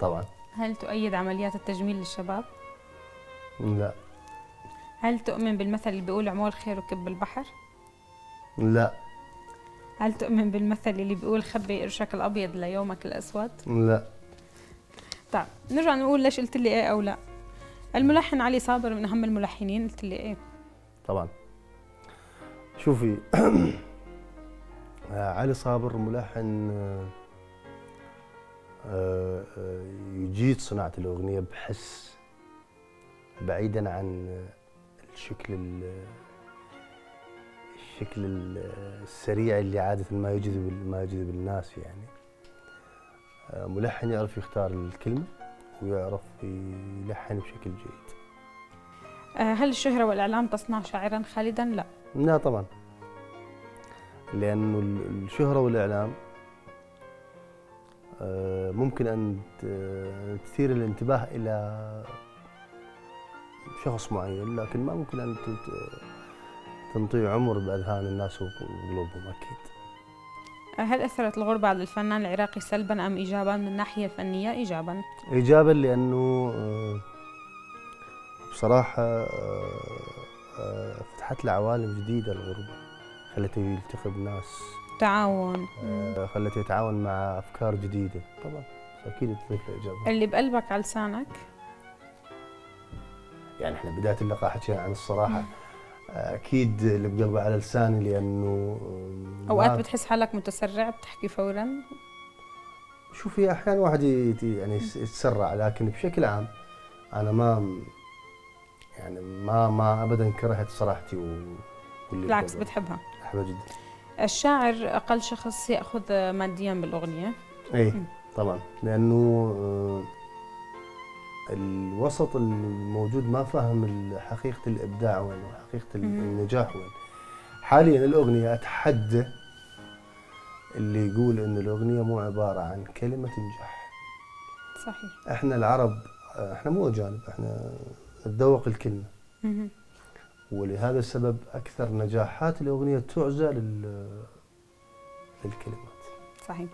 طبعا. هل تؤيد عمليات التجميل للشباب؟ لا. هل تؤمن بالمثل اللي بيقول عمول خير وكب البحر؟ لا. هل تؤمن بالمثل اللي بيقول خبي قرشك الابيض ليومك الاسود؟ لا. طيب نرجع نقول ليش قلت لي ايه او لا. الملحن علي صابر من اهم الملحنين، قلت لي ايه؟ طبعا. شوفي، علي صابر ملحن يجيد صناعة الأغنية بحس، بعيدا عن الشكل السريع اللي عادة ما يجذب الناس. يعني ملحن يعرف يختار الكلمة ويعرف يلحن بشكل جيد. هل الشهرة والإعلام تصنع شاعرا خالدا؟ لا. لا طبعا، لأنه الشهرة والإعلام ممكن أن تثير الانتباه إلى شخص معين، لكن ما ممكن أن تنطي عمر بأذهان الناس وقلوبهم. أكيد. هل أثرت الغربة على الفنان العراقي سلبا أم إيجابا من الناحية الفنية؟ إيجابا. إيجابا، لأنه بصراحة فتحت له عوالم جديدة الغربة، خلته يلتقي بناس تعاون. خلته يتعاون مع افكار جديده طبعا، اكيد تضيف له ايجابيه. اللي بقلبك على لسانك؟ يعني احنا بدايه اللقاء حكينا عن الصراحه، اكيد اللي بقلبه على لساني، لانه اوقات بتحس حالك متسرع بتحكي فورا؟ شوفي احيانا واحد يعني يتسرع، لكن بشكل عام انا يعني ما ابدا كرهت صراحتي واللي بالعكس بتحبها. احبها جدا. الشاعر اقل شخص ياخذ ماديا بالاغنيه. اي طبعا، لانه الوسط الموجود ما فاهم حقيقه الابداع وين وحقيقه النجاح وين. حاليا الاغنيه اتحدى اللي يقول ان الاغنيه مو عباره عن كلمه تنجح. صحيح. احنا العرب، احنا مو اجانب، احنا نتذوق الكلمه. ولهذا السبب اكثر نجاحات الاغنيه تعزى للكلمات. صحيح.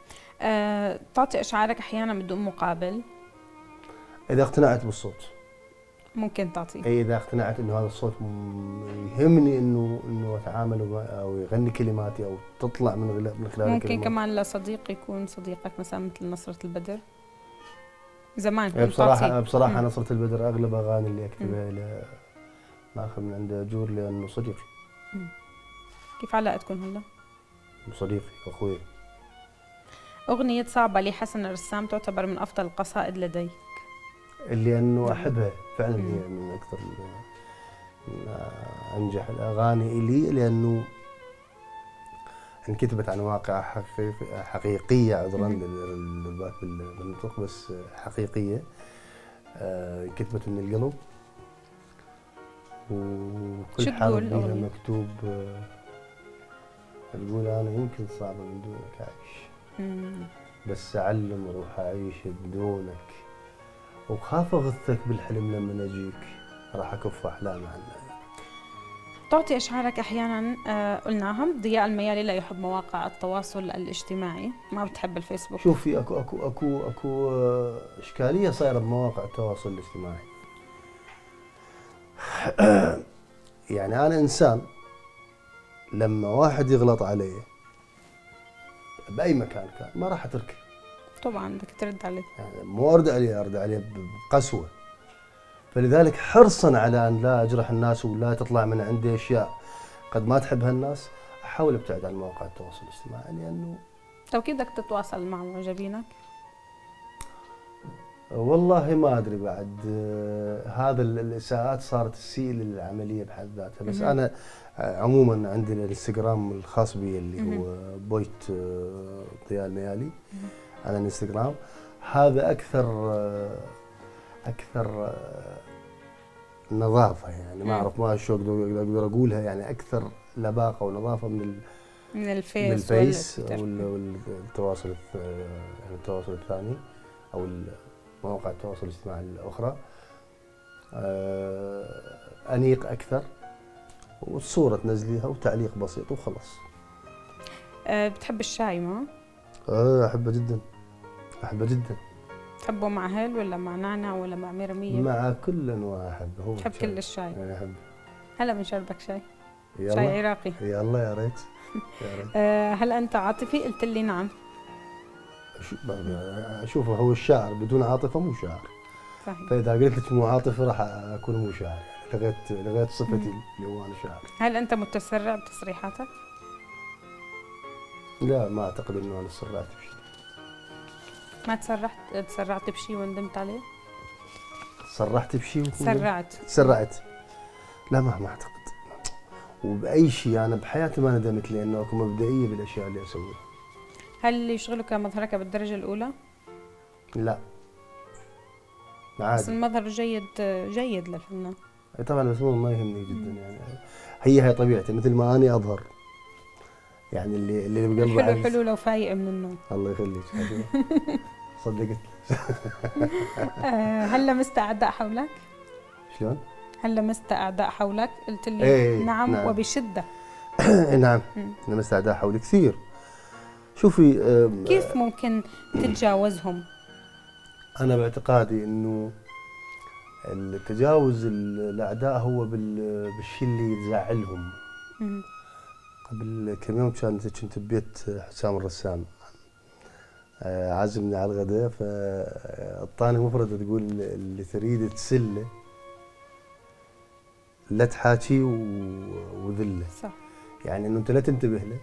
تعطي اشعارك احيانا بدون مقابل؟ اذا اقتنعت بالصوت ممكن تعطي. اي، اذا اقتنعت انه هذا الصوت يهمني انه اتعامل او يغني كلماتي او تطلع من خلال ممكن الكلمات. كمان لصديق يكون صديقك مثلا مثل نصرة البدر زمان كنت بصراحه نصرة البدر اغلب اغاني اللي اكتبها ماخذ من عنده اجور، لانه صديقي. كيف علاقتكم هلا؟ صديقي واخوي. اغنية صعبة لحسن الرسام تعتبر من افضل القصائد لديك؟ اللي انه احبها فعلا، هي من اكثر من انجح الاغاني الي، لانه انكتبت عن واقع حقيقيه، عذرا بالنطق، بس حقيقيه. انكتبت من القلب، وكل حرف فيها مكتوب. تقول انا يمكن صعبه من دونك اعيش، بس اعلم اروح اعيش بدونك، وخاف اغثك بالحلم لما اجيك، راح اكف احلامي عنك. تعطي اشعارك احيانا قلناها. ضياء الميالي لا يحب مواقع التواصل الاجتماعي، ما بتحب الفيسبوك. شوفي اكو اشكاليه صايره بمواقع التواصل الاجتماعي. يعني انا انسان، لما واحد يغلط علي باي مكان كان ما راح اتركه. طبعا بدك ترد عليه، يعني مو ارد عليه بقسوه. فلذلك حرصا على ان لا اجرح الناس ولا تطلع من عندي اشياء قد ما تحبها الناس، احاول ابتعد عن مواقع التواصل الاجتماعي. لانه طيب كيف بدك تتواصل مع معجبينك؟ والله ما ادري بعد. هذا الاساءات صارت تسيء للعمليه بحد ذاتها. بس انا عموما عندي الانستغرام الخاص بي اللي هو بويت ضياء الميالي على الانستغرام. هذا اكثر نظافه، يعني ما اعرف ما شو اقدر اقولها، يعني اكثر لباقه ونظافه من الفيس والتواصل، يعني التواصل الثاني او مواقع التواصل الاجتماعي الاخرى. انيق اكثر، والصوره تنزليها وتعليق بسيط وخلاص. بتحب الشاي ما؟ احبه جدا، احبه جدا. تحبه مع هيل ولا مع نعناع ولا مع ميرمية؟ مع كل انواع احبه. هو تحب كل الشاي؟ انا احبه. هلا بنشربك شاي. يلا. شاي عراقي. يلا يا ريت. يا ريت. هل انت عاطفي؟ قلت لي نعم. شوف، هو الشاعر بدون عاطفه مو شاعر. صحيح. فاذا قلت لك مو عاطفه راح اكون مو شاعر، يعني لغيت صفتي اللي هو انا شاعر. هل انت متسرع بتصريحاتك؟ لا، ما اعتقد انه انا تسرعت بشيء. ما تسرعت بشيء وندمت عليه؟ صرحت بشيء تسرعت. لا، ما اعتقد. وباي شيء انا بحياتي ما ندمت، لانه اكو مبدئيه بالاشياء اللي اسويها. هل يشغلك مظهرك بالدرجه الاولى؟ لا، عادي. بس المظهر جيد للفنان. طبعا، بس ما يهمني جدا. يعني هي طبيعتي، مثل ما اني اظهر. يعني اللي بقلبه حلو لو فايق من النوم. الله يخليك. صدقت. هل لمست اعداء حولك؟ شلون؟ هل لمست اعداء حولك؟ قلت لي نعم وبشده. نعم، لمست اعداء حولي كثير. شوفي، كيف ممكن تتجاوزهم؟ انا باعتقادي انه التجاوز الاعداء هو بالشيء اللي يزعلهم. قبل كم يوم كنت ببيت حسام الرسام، عازمني على الغداء، فاعطاني مفردة تقول اللي تريد تسله لا تحاكي وذله. صح. يعني انه انت لا تنتبه له،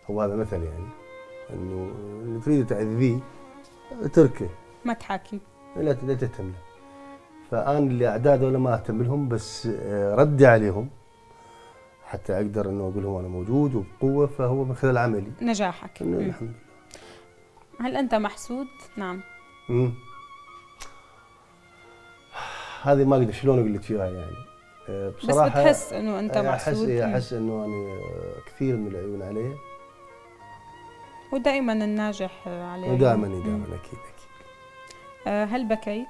هو هذا مثل يعني، انه اللي تريد تاذيه اتركه، ما تحاكي. لا تهتم له. فانا اللي اعداد ولا ما اهتم لهم، بس ردي عليهم حتى اقدر انه اقول لهم انا موجود وبقوه، فهو من خلال عملي نجاحك. الحمد لله. هل انت محسود؟ نعم. هذه ما اقدر شلون اقول لك فيها يعني. بصراحه بس بتحس انه انت محسود؟ احس انه انا كثير من العيون علي، ودائما الناجح عليه. ودائما اكيد. هل بكيت؟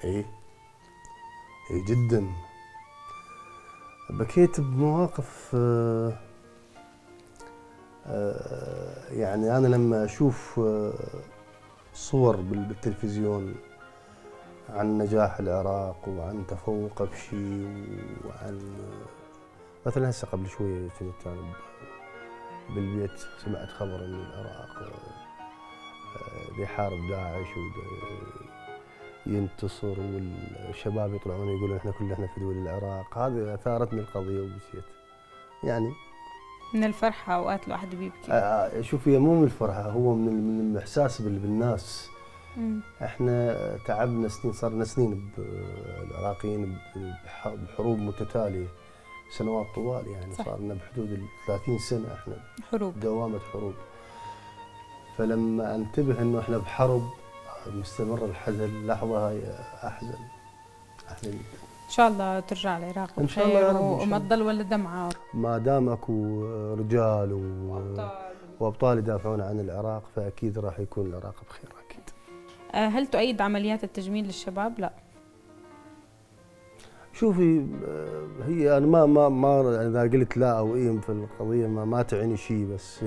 اي جدا. بكيت بمواقف، يعني انا لما اشوف صور بالتلفزيون عن نجاح العراق وعن تفوقه بشيء، وعن مثلا هسه قبل شويه كنت انا بالبيت سمعت خبر ان العراق بيحارب داعش وينتصر، والشباب يطلعون يقولون احنا كلنا فدوى للعراق. هذه اثارتني القضيه وبكيت يعني من الفرحه. اوقات الواحد بيبكي. شوفي، مو من الفرحه، هو من الاحساس بالناس. احنا تعبنا سنين، صارنا سنين العراقيين بحروب متتاليه، سنوات طوال يعني. صح. صارنا بحدود 30 سنه احنا حروب، دوامه حروب. فلما انتبه انه احنا بحرب مستمره لحد اللحظه هاي احزن جدا. ان شاء الله ترجع العراق ان شاء الله يا رب، وما تضل ولا دمعه. ما دام اكو رجال وابطال يدافعون عن العراق، فاكيد راح يكون العراق بخير اكيد. هل تؤيد عمليات التجميل للشباب؟ لا. شوفي، هي انا ما اذا قلت لا او ايه في القضيه ما تعني شيء، بس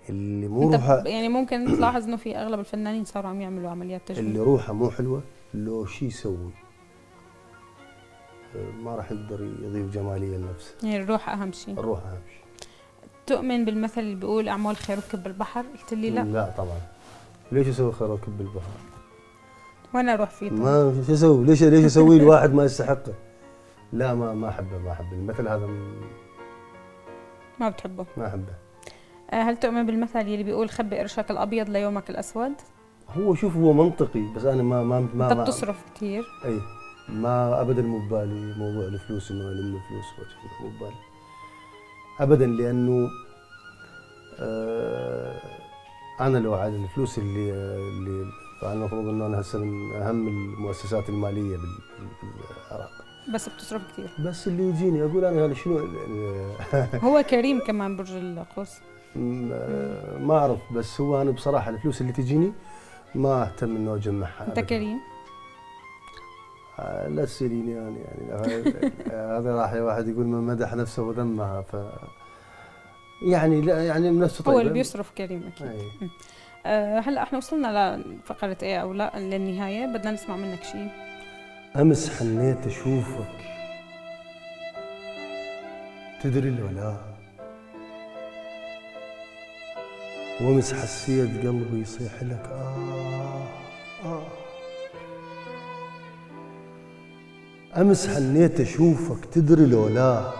اللي مو روحه يعني ممكن تلاحظ انه في اغلب الفنانين صاروا عم يعملوا عمليات تجميل. اللي روحه مو حلوه لو شيء يسوي ما راح يقدر يضيف جماليه لنفسه. يعني الروح اهم شيء. الروح اهم شيء. تؤمن بالمثل اللي بيقول اعمال خير وكب البحر؟ قلت لي لا. لا طبعا. ليش اسوي خير وكب البحر؟ وانا اروح فيه طبعا. ما شو اسوي؟ ليش اسوي الواحد ما يستحقه؟ لا ما احبه المثل هذا. ما بتحبه؟ ما احبه. هل تؤمن بالمثل اللي بيقول خبي قرشك الابيض ليومك الاسود؟ هو شوف، هو منطقي، بس انا ما انت بتصرف كثير. اي ما ابدا مو ببالي موضوع الفلوس، انه الم فلوس مو ببالي ابدا، لانه انا لو على الفلوس اللي فانا المفروض انه انا هسه من اهم المؤسسات الماليه بالعراق، بس بتصرف كثير. بس اللي يجيني اقول انا هذا شنو. هو كريم كمان برج القوس. ما اعرف، بس هو انا بصراحه الفلوس اللي تجيني ما اهتم انه اجمعها. انت كريم؟ لا تساليني يعني هذا راح واحد يقول من مدح نفسه وذمها، ف يعني لا يعني نفسه طيب. هو اللي بيصرف كريم اكيد. هلا احنا وصلنا لفقره ايه او لا للنهايه، بدنا نسمع منك شيء. امس حنيت اشوفك تدري لو لا، وامس حسيت قلبي يصيح لك امس حنيت اشوفك تدري لو لا،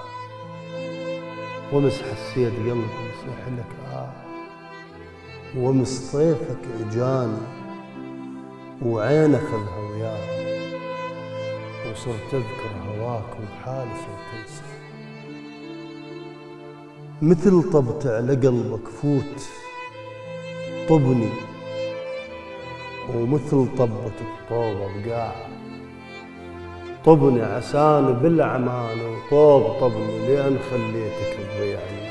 وامس حسيت قلبي يصيح لك وامس طيفك اجاني وعينك اخذها وياه، وصرت اذكر هواك وحالي صرت انسى، مثل طبت على قلبك فوت طبني، ومثل طبة الطوبة بقاع طبني عساني بالعمان، وطوب طبني لين خليتك تضيعني.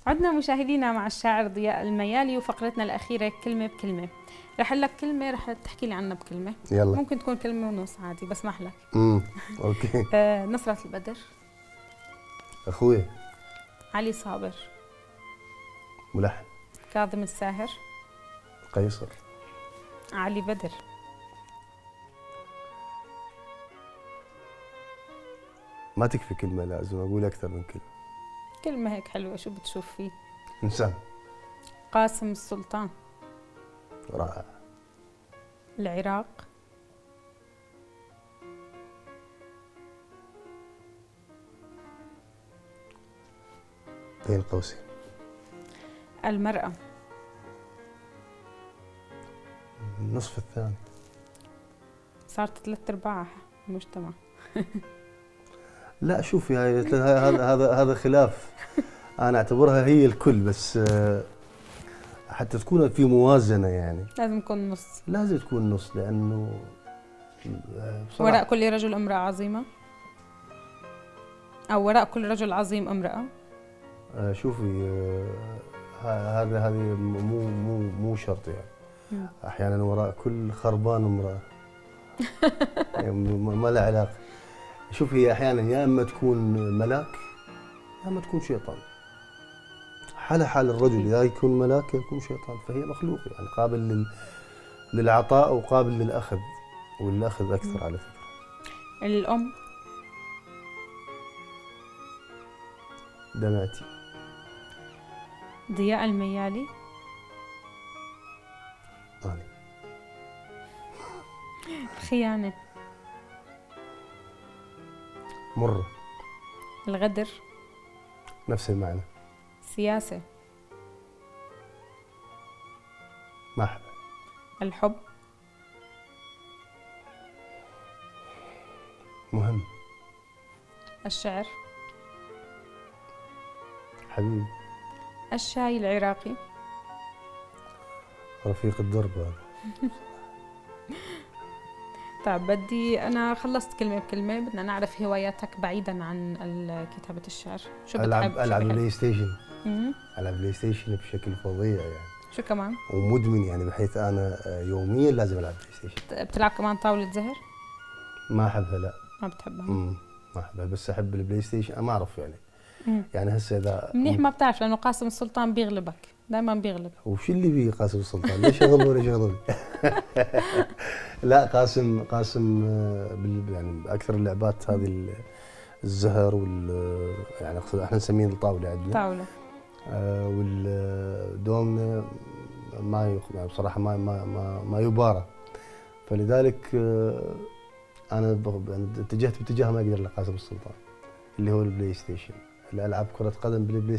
عدنا مشاهدينا مع الشاعر ضياء الميالي وفقرتنا الأخيرة كلمة بكلمة. رح لك كلمة رح تحكي لي عنها بكلمة. يلا. ممكن تكون كلمة ونص عادي بسمح لك. اوكي. نصرة البدر. اخوي. علي صابر. ملحن. كاظم الساهر. قيصر. علي بدر. ما تكفي كلمة، لازم أقول أكثر من كلمة. كلمة هيك حلوة، شو بتشوف فيه؟ إنسان. قاسم السلطان. رائع. العراق. بين قوسين. المرأة. النصف الثاني. صارت 3/4 المجتمع. لا شوفي، هذا خلاف. أنا أعتبرها هي الكل، بس حتى تكون في موازنة يعني. لازم يكون نص. لازم تكون نص، لأنه بصراحة وراء كل رجل امرأة عظيمة، أو وراء كل رجل عظيم امرأة. شوفي، هذه مو شرط يعني. أحيانا وراء كل خربان امرأة. يعني ما له علاقة. شوفي، هي أحيانا يا إما تكون ملاك يا إما تكون شيطان. حال الرجل، يا يكون ملاك يا يكون شيطان، فهي مخلوق يعني قابل للعطاء وقابل للأخذ، والأخذ أكثر على فكرة. الأم. دمعتي. ضياء الميالي. أنا. خيانة. مرة. الغدر. نفس المعنى. سياسة. ما أحب. الحب. مهم. الشعر. حبيبي. الشاي العراقي. رفيق الدرب هذا. طيب بدي أنا خلصت كلمة بكلمة، بدنا نعرف هواياتك بعيدا عن كتابة الشعر. شو بتحب؟ ألعب بلاي ستيشن. مم. ألعب بلاي ستيشن بشكل فظيع يعني. شو كمان؟ ومدمن يعني، بحيث أنا يوميا لازم ألعب بلاي ستيشن. بتلعب كمان طاولة زهر؟ ما أحبها، لا. ما بتحبها؟ ما أحبها، بس أحب البلاي ستيشن. ما أعرف يعني. يعني هسه إذا منيح ما بتعرف، لأنه قاسم السلطان بيغلبك دائما، بيغلب. وش اللي بيه قاسم السلطان؟ ليش يغلبوني يغلبوني؟ لا، قاسم يعني اكثر اللعبات هذه الزهر يعني اقصد احنا نسميه الطاوله عندنا. طاوله. والدومنه يعني بصراحه ما يبارى. فلذلك انا اتجهت باتجاه ما اقدر الا قاسم السلطان، اللي هو البلاي ستيشن. الالعاب كره قدم بالبلاي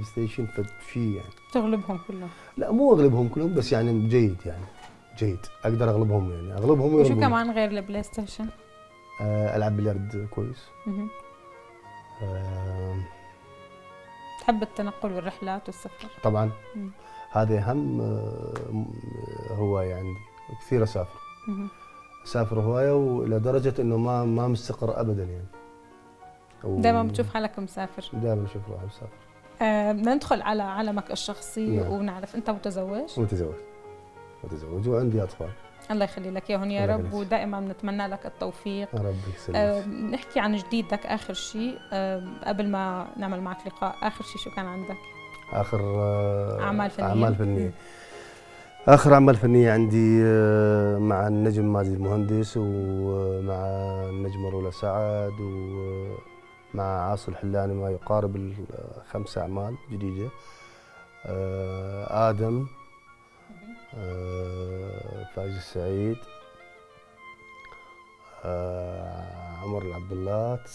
ستيشن فشي يعني. تغلبهم كلهم؟ لا مو اغلبهم كلهم، بس يعني جيد يعني. جيد، اقدر اغلبهم يعني، اغلبهم. وشو كمان غير البلاي ستيشن؟ العب بليارد كويس. تحب التنقل والرحلات والسفر؟ طبعا. هذا اهم هوايه عندي. كثير اسافر. اسافر هوايه، والى درجه انه ما مستقر ابدا يعني. دائما بتشوف حالك مسافر؟ دائما اشوف روحي مسافر. بدنا ندخل على عالمك الشخصي. نعم. ونعرف انت متزوج؟ متزوج وعندي اطفال. الله يخلي لك اياهم يا رب، ودائما بنتمنى لك التوفيق. ربي يسلمك. نحكي عن جديدك اخر شيء قبل ما نعمل معك لقاء. اخر شيء شو كان عندك؟ اخر اعمال فنيه. اخر اعمال فنيه عندي مع النجم ماجد المهندس، ومع النجمه رولا سعد، ومع عاصي الحلاني، ما يقارب 5 اعمال جديده. آدم، فايز السعيد، عمر العبدلات،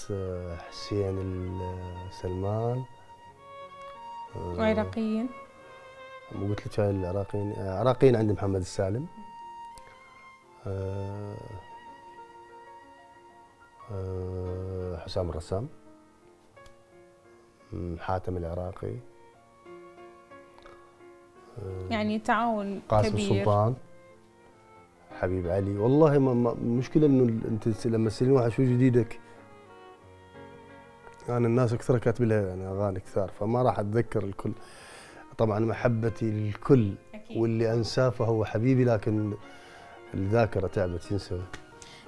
حسين السلمان. وعراقيين؟ قلت لك هاي العراقيين. عراقيين عندي محمد السالم، حسام الرسام، حاتم العراقي، يعني تعاون قاسم كبير. السلطان، حبيب علي. والله المشكله انه انت لما تسالني واحد شو جديدك، انا الناس اكثر كاتب لها يعني اغاني كثار، فما راح اتذكر الكل. طبعا محبتي للكل أكيد. واللي انساه فهو حبيبي، لكن الذاكره تعبت ينسى.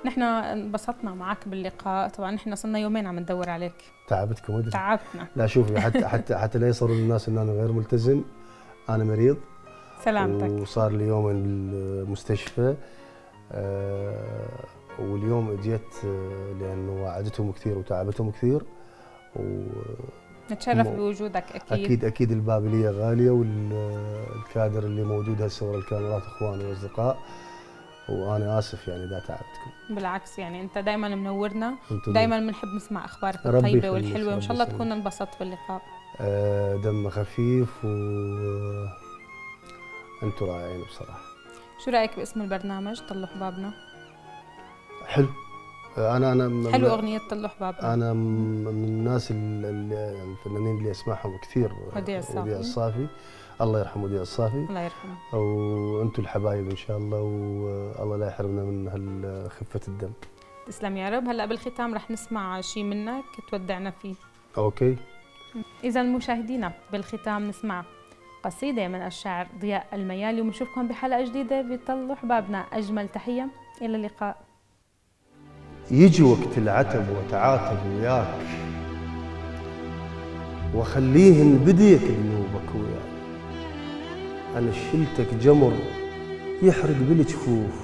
نحن انبسطنا معك باللقاء، طبعا نحن صرنا يومين عم ندور عليك. تعبتكم ودري. تعبتنا. لا شوفي، حتى لا يصيروا للناس ان انا غير ملتزم، انا مريض. سلامتك. وصار لي يومين بالمستشفى. واليوم اجيت لانه وعدتهم كثير وتعبتهم كثير. نتشرف بوجودك اكيد. اكيد البابليه غاليه، والكادر اللي موجود هسه ورا الكاميرات اخواني واصدقاء، وانا اسف يعني اذا تعبتكم. بالعكس يعني انت دايما منورنا، دايما بنحب نسمع اخبارك الطيبه والحلوه، وان شاء الله تكون انبسطت باللقاء. دم خفيف انتم رائعين بصراحه. شو رايك باسم البرنامج طلوا حبابنا؟ حلو. انا حلو اغنيه طلوا حبابنا. انا من الناس الفنانين اللي اسمعهم كثير وديع الصافي. الله يرحمه وديع الصافي. الله يرحمه. وانتم الحبايب ان شاء الله، والله لا يحرمنا من خفه الدم. تسلم يا رب. هلا بالختام رح نسمع شيء منك تودعنا فيه. اوكي. اذا مشاهدينا بالختام نسمع قصيده من الشاعر ضياء الميالي، وبنشوفكم بحلقه جديده بطلوا حبابنا. اجمل تحيه، الى اللقاء. يجي وقت العتب وتعاتب وياك، وخليهن بديك ذنوبك وياك. انا شلتك جمر يحرق بالجفوف،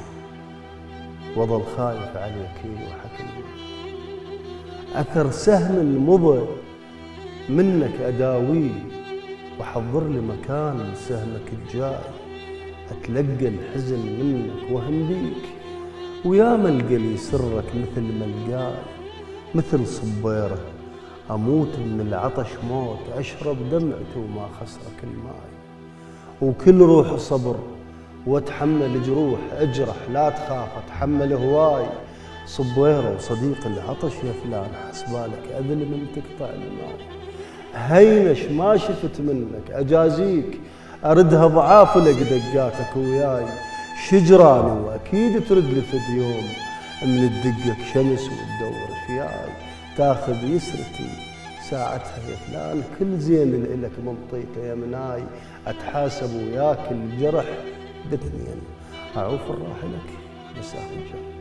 وظل خايف عليك وحكم اثر سهم مضى منك اداويه، وحضر لي مكان سهمك الجاي. اتلقى الحزن منك وهم بيك، ويا ما القى لي سرك مثل ما القاي. مثل صبيره اموت من العطش موت، اشرب دمعته وما خسرك الماي. وكل روح صبر واتحمل جروح، اجرح لا تخاف اتحمل هواي. صبيره وصديق العطش يا فلان، حسبالك اذل من تقطع الماي. هينش ما شفت منك اجازيك، اردها ضعاف لك دقاتك وياي. شجراني واكيد ترد لي في يوم، من تدقك شمس وتدور فياي. تاخذ يسرتي ساعتها يا فلان، كل زين لك منطيته يا مناي. اتحاسب وياك الجرح باثنين، اعوف الراحه لك بس اخذ جرح.